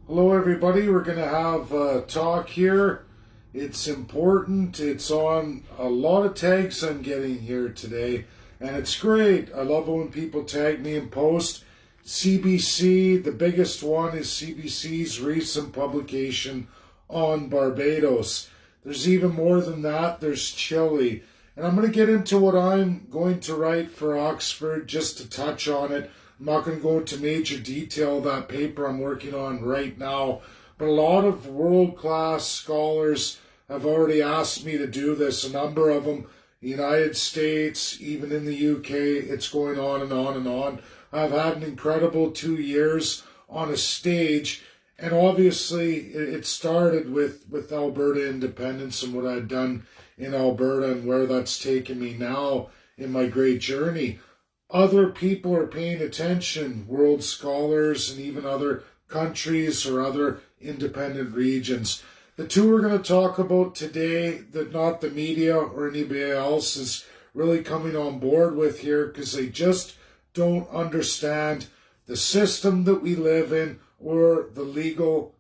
Hello, everybody. We're going to have a talk here. It's important. It's on a lot of tags I'm getting here today, and it's great. I love it when people tag me and post. CBC, the biggest one is CBC's recent publication on Barbados. There's even more than that. There's Chile. And I'm going to get into what I'm going to write for Oxford just to touch on it. I'm not going to go into major detail of that paper I'm working on right now, but a lot of world-class scholars have already asked me to do this. A number of them, the United States, even in the UK, it's going on and on and on. I've had an incredible 2 years on a stage, and obviously it started with Alberta independence and what I'd done in Alberta and where that's taken me now in my great journey. Other people are paying attention, world scholars and even other countries or other independent regions. The two we're going to talk about today, that not the media or anybody else is really coming on board with here, because they just don't understand the system that we live in or the legal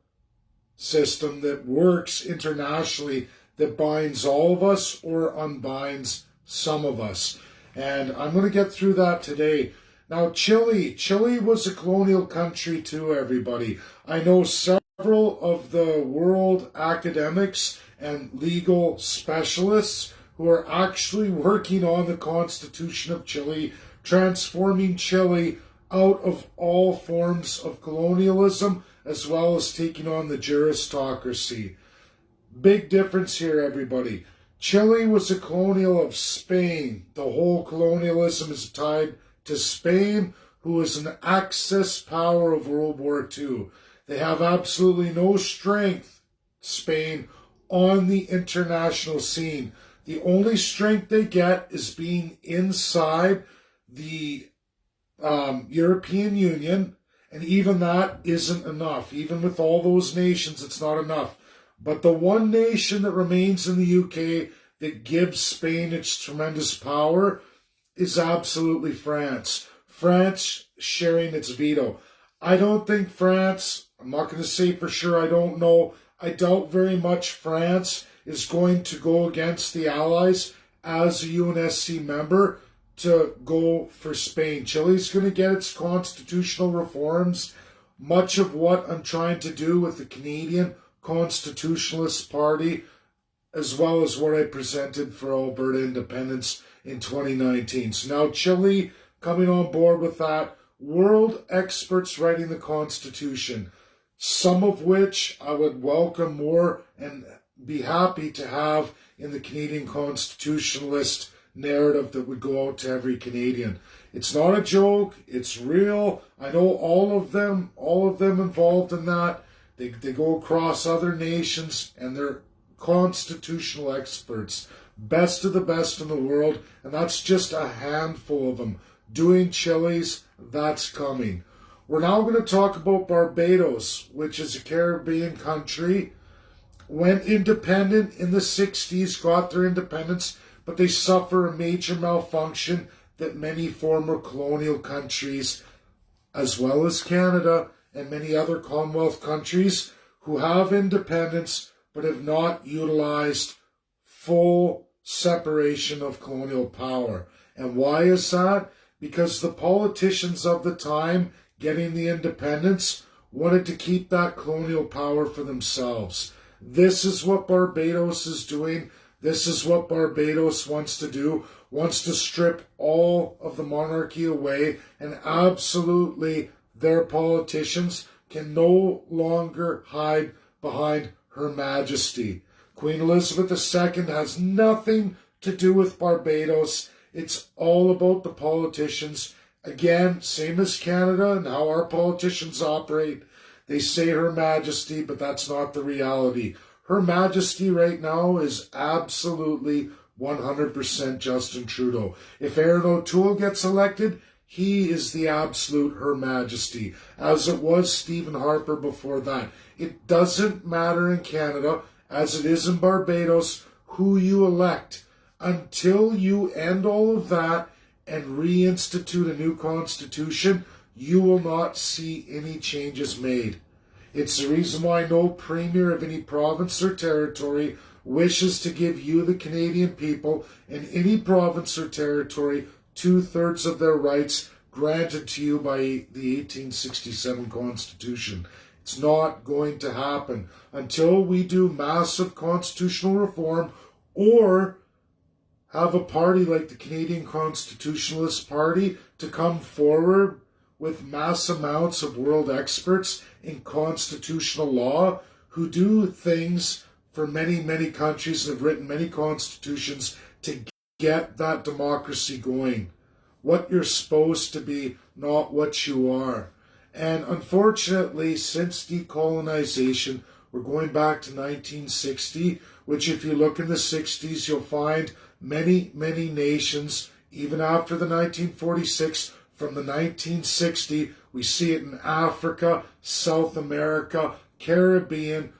system that works internationally that binds all of us or unbinds some of us. And I'm going to get through that today. Now, Chile was a colonial country too, everybody. I know several of the world academics and legal specialists who are actually working on the Constitution of Chile, transforming Chile out of all forms of colonialism, as well as taking on the juristocracy. Big difference here, everybody. Chile was a colonial of Spain. The whole colonialism is tied to Spain, who is an Axis power of World War II. They have absolutely no strength, Spain, on the international scene. The only strength they get is being inside the European Union, and even that isn't enough. Even with all those nations, it's not enough. But the one nation that remains in the UK that gives Spain its tremendous power is absolutely France. France sharing its veto. I don't think France, I'm not going to say for sure, I don't know. I doubt very much France is going to go against the Allies as a UNSC member to go for Spain. Chile's going to get its constitutional reforms. Much of what I'm trying to do with the Canadian Constitutionalist Party, as well as what I presented for Alberta independence in 2019. So now Chile coming on board with that. World experts writing the Constitution, some of which I would welcome more and be happy to have in the Canadian Constitutionalist narrative that would go out to every Canadian. It's not a joke, it's real. I know all of them involved in that. They go across other nations, and they're constitutional experts, best of the best in the world, and that's just a handful of them. Doing Chile's, that's coming. We're now going to talk about Barbados, which is a Caribbean country, went independent in the 60s, got their independence, but they suffer a major malfunction that many former colonial countries, as well as Canada, and many other Commonwealth countries who have independence but have not utilized full separation of colonial power. And why is that? Because the politicians of the time getting the independence wanted to keep that colonial power for themselves. This is what Barbados is doing. This is what Barbados wants to do, wants to strip all of the monarchy away, and absolutely their politicians can no longer hide behind Her Majesty. Queen Elizabeth II has nothing to do with Barbados. It's all about the politicians. Again, same as Canada and how our politicians operate. They say Her Majesty, but that's not the reality. Her Majesty right now is absolutely 100% Justin Trudeau. If Aaron O'Toole gets elected, he is the absolute Her Majesty, as it was Stephen Harper before that. It doesn't matter in Canada, as it is in Barbados, who you elect. Until you end all of that and reinstitute a new constitution, you will not see any changes made. It's the reason why no premier of any province or territory wishes to give you, the Canadian people, in any province or territory, 2/3 of their rights granted to you by the 1867 Constitution. It's not going to happen until we do massive constitutional reform or have a party like the Canadian Constitutionalist Party to come forward with mass amounts of world experts in constitutional law who do things for many, many countries and have written many constitutions to get that democracy going. What you're supposed to be, not what you are. And unfortunately, since decolonization, we're going back to 1960, which if you look in the 60s, you'll find many, many nations, even after the 1946, from the 1960, we see it in Africa, South America, Caribbean,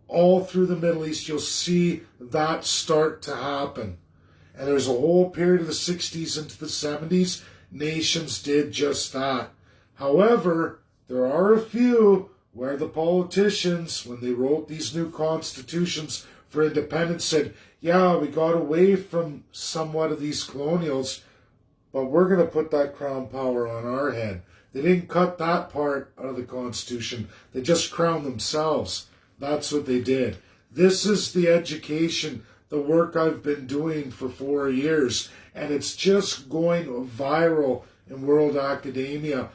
all through the Middle East, you'll see that start to happen. And there's a whole period of the 60s into the 70s, nations did just that. However, there are a few where the politicians, when they wrote these new constitutions for independence, said, yeah, we got away from somewhat of these colonials, but we're going to put that crown power on our head. They didn't cut that part out of the Constitution. They just crowned themselves. That's what they did. This is the education, the work I've been doing for 4 years, and it's just going viral in world academia.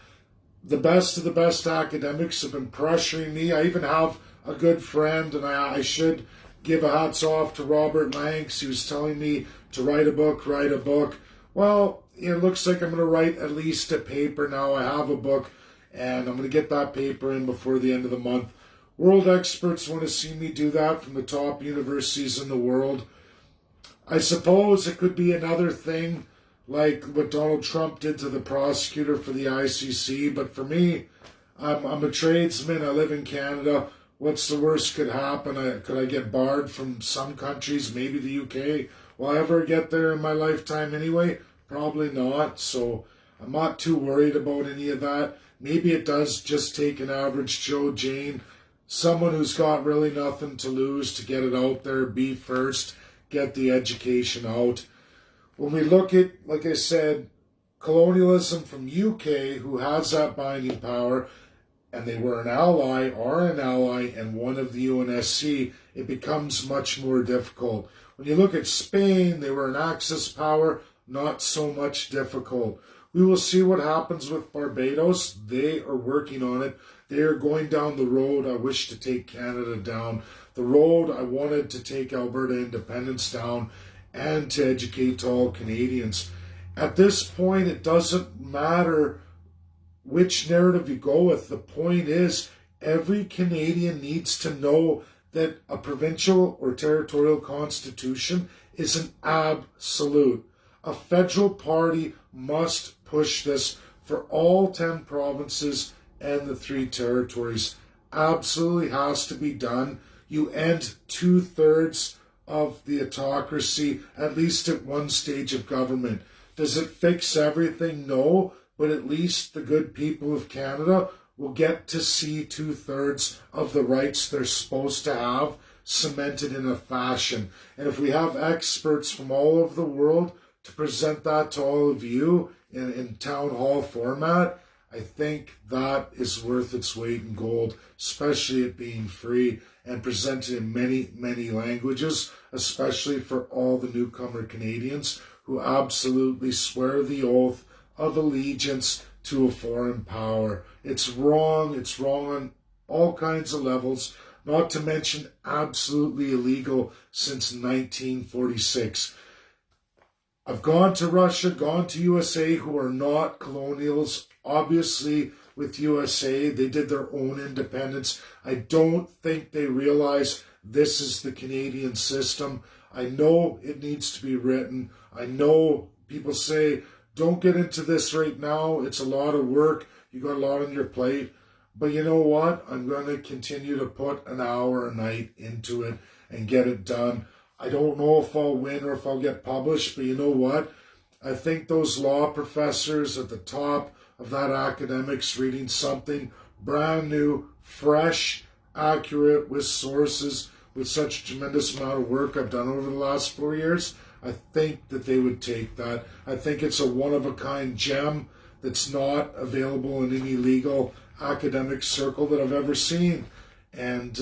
The best of the best academics have been pressuring me. I even have a good friend, and I should give a hats off to Robert Lanks. He was telling me to write a book. Well, it looks like I'm going to write at least a paper now. I have a book, and I'm going to get that paper in before the end of the month. World experts want to see me do that from the top universities in the world. I suppose it could be another thing like what Donald Trump did to the prosecutor for the ICC, but for me, I'm a tradesman. I live in Canada. What's the worst could happen? Could I get barred from some countries, maybe the UK? Will I ever get there in my lifetime anyway? Probably not, so I'm not too worried about any of that. Maybe it does just take an average Joe Jane, someone who's got really nothing to lose, to get it out there, be first, get the education out. When we look at, like I said, colonialism from UK, who has that binding power, and they were an ally, are an ally, and one of the UNSC, it becomes much more difficult. When you look at Spain, they were an Axis power, not so much difficult. We will see what happens with Barbados. They are working on it. They are going down the road I wish to take Canada down, the road I wanted to take Alberta independence down, and to educate all Canadians. At this point, it doesn't matter which narrative you go with. The point is, every Canadian needs to know that a provincial or territorial constitution is an absolute. A federal party must push this for all 10 provinces and the 3 territories. Absolutely has to be done. You end 2/3 of the autocracy, at least at one stage of government. Does it fix everything? No, but at least the good people of Canada will get to see 2/3 of the rights they're supposed to have cemented in a fashion. And if we have experts from all over the world to present that to all of you in town hall format, I think that is worth its weight in gold, especially it being free and presented in many, many languages, especially for all the newcomer Canadians who absolutely swear the oath of allegiance to a foreign power. It's wrong on all kinds of levels, not to mention absolutely illegal since 1946. I've gone to Russia, gone to USA, who are not colonials. Obviously, with USA, they did their own independence. I don't think they realize this is the Canadian system. I know it needs to be written. I know people say, don't get into this right now. It's a lot of work. You got a lot on your plate. But you know what? I'm going to continue to put an hour a night into it and get it done. I don't know if I'll win or if I'll get published, but you know what? I think those law professors at the top of that academics reading something brand new, fresh, accurate, with sources, with such a tremendous amount of work I've done over the last 4 years. I think that they would take that. I think it's a one-of-a-kind gem that's not available in any legal academic circle that I've ever seen. And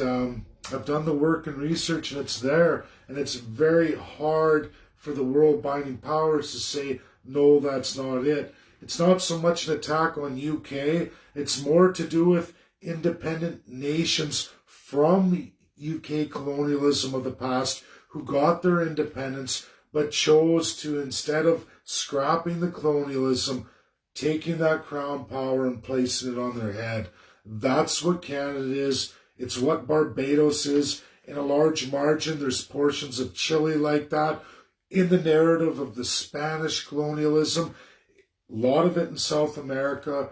I've done the work and research, and it's there. And it's very hard for the world binding powers to say, no, that's not it. It's not so much an attack on UK. It's more to do with independent nations from UK colonialism of the past who got their independence but chose to, instead of scrapping the colonialism, taking that crown power and placing it on their head. That's what Canada is. It's what Barbados is. In a large margin, there's portions of Chile like that. In the narrative of the Spanish colonialism, a lot of it in South America,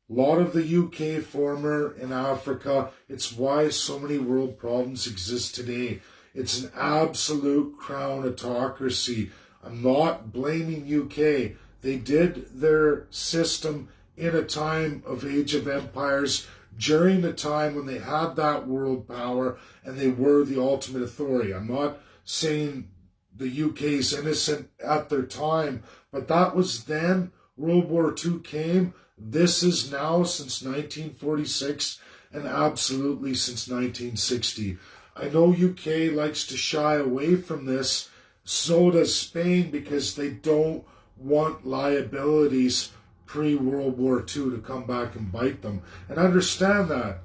a lot of the UK former in Africa. It's why so many world problems exist today. It's an absolute crown autocracy. I'm not blaming UK. They did their system in a time of age of empires, during the time when they had that world power and they were the ultimate authority. I'm not saying the UK is innocent at their time, but that was then. World War II came. This is now since 1946 and absolutely since 1960. I know UK likes to shy away from this. So does Spain, because they don't want liabilities pre-World War II to come back and bite them. And understand that.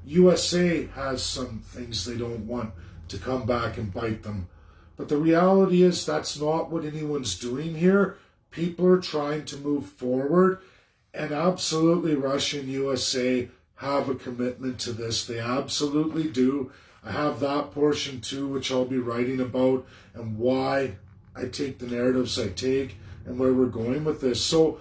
USA has some things they don't want to come back and bite them. But the reality is that's not what anyone's doing here. People are trying to move forward, and absolutely Russia and USA have a commitment to this. They absolutely do. I have that portion too, which I'll be writing about, and why I take the narratives I take and where we're going with this. So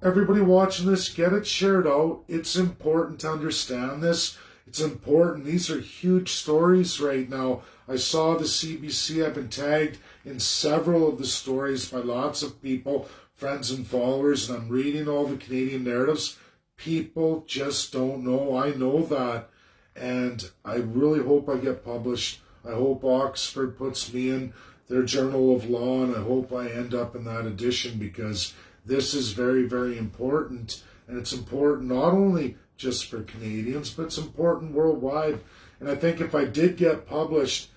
everybody watching this, get it shared out. It's important to understand this. It's important. These are huge stories right now. I saw the CBC. I've been tagged in several of the stories by lots of people, friends and followers, and I'm reading all the Canadian narratives. People just don't know. I know that. And I really hope I get published. I hope Oxford puts me in their Journal of Law, and I hope I end up in that edition, because this is very, very important. And it's important not only just for Canadians, but it's important worldwide. And I think if I did get published,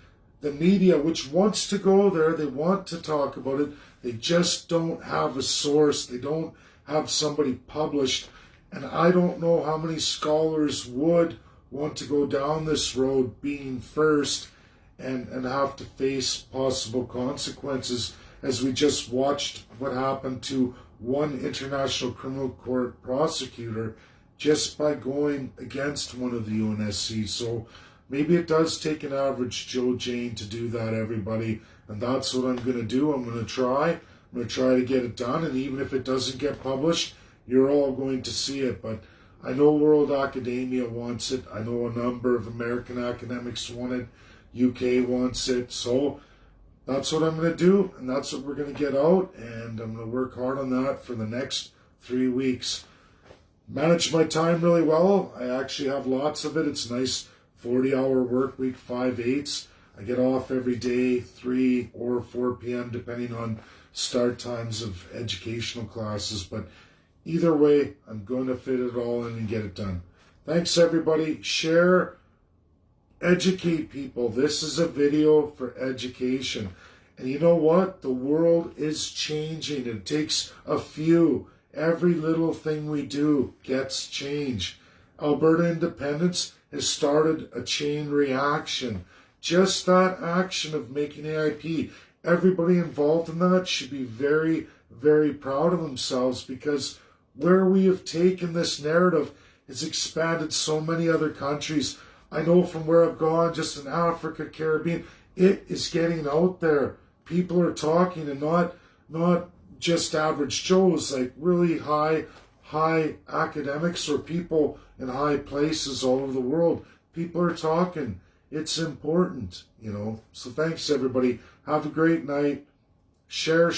the media, which wants to go there, they want to talk about it, they just don't have a source. They don't have somebody published. And I don't know how many scholars would want to go down this road being first and have to face possible consequences, as we just watched what happened to one International Criminal Court prosecutor just by going against one of the UNSC. So maybe it does take an average Joe Jane to do that, everybody. And that's what I'm going to do. I'm going to try. I'm going to try to get it done. And even if it doesn't get published, you're all going to see it. But I know world academia wants it. I know a number of American academics want it. UK wants it. So that's what I'm going to do. And that's what we're going to get out. And I'm going to work hard on that for the next 3 weeks. Manage my time really well. I actually have lots of it. It's nice 40-hour work week, 5/8. I get off every day, 3 or 4 p.m., depending on start times of educational classes. But either way, I'm going to fit it all in and get it done. Thanks, everybody. Share, educate people. This is a video for education. And you know what? The world is changing. It takes a few. Every little thing we do gets change. Alberta independence has started a chain reaction. Just that action of making AIP. Everybody involved in that should be very, very proud of themselves, because where we have taken this narrative has expanded so many other countries. I know from where I've gone, just in Africa, Caribbean, it is getting out there. People are talking, and not just average Joes, like really high academics or people in high places all over the world. People are talking. It's important, you know. So thanks, everybody. Have a great night. Share.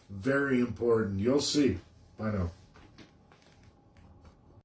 Very important. You'll see. Bye now.